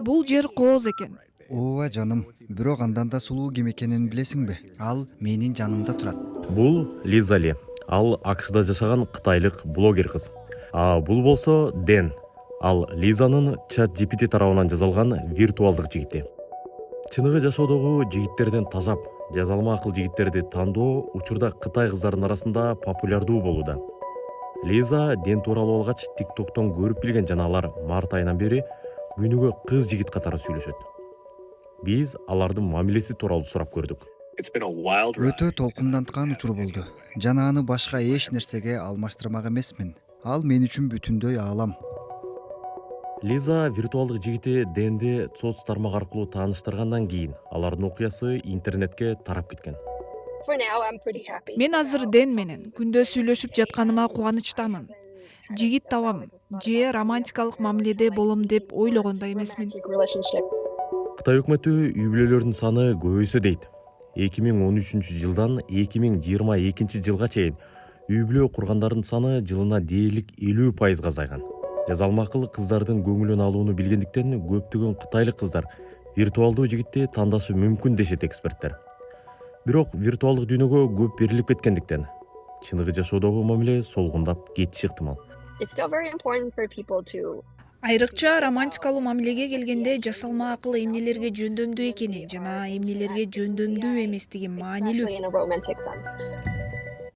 Бул жер кооз экен. Ооба жаным, бирок андан да сулуу ким экенин билесиңби? Ал менин жанымда турат. Бул Лиза Ли. Ал АКШда жашаган кытайлык блогер кыз. А бул болсо Дэн. Ал Лизанын чат GPT тарабынан жасалган виртуалдык жигити. Чыныгы жашоодогу жигиттерден тажап, жазалма акыл жигиттерди тандоо учурда Кытай кыздарынын арасында популярдуу болууда. Лиза Дэн тууралуу алгач TikToктон көрүп билген жана алар март айынан бери күнүгө кыз жигит катары сүйлөшөт. Биз алардын мамилеси тууралуу сурап көрдүк. Өтө толкунданткан учур болду. Жана аны башка эч нерсеге алмаштырмак эмесмин. Ал мен үчүн бүтүндөй аалам. Лиза виртуалдык жигити Дэнди соц тармак аркылуу тааныштыргандан кийин алардын окуясы интернетке тарап кеткен. Мен азыр Дэн менен күндө сүйлөшүп жатканыма кубанычтамын. Жигит табам же романтикалык мамиледе болом деп ойлогон да эмесмин. Кытай өкмөтү үй бүлөлөрдүн саны көбөйсө дейт. 2013 жылдан 2022 жылга чейин үй бүлө кургандардын саны жылына дээрлик 50% азайган. Жазалма акыл кыздардын көңүлүн алууну билгендиктен көптөгөн кытайлык кыздар виртуалдуу жигитти тандашы мүмкүн дешет эксперттер. Бирок виртуалдык дүйнөгө көп берилип кеткендиктен чыныгы жашоодогу мамиле солгундап кетиши ыктымал. Айрыкча романтикалуу мамилеге келгенде жасалма акыл эмнелерге жөндөмдүү экени жана эмнелерге жөндөмдүү эместиги маанилүү.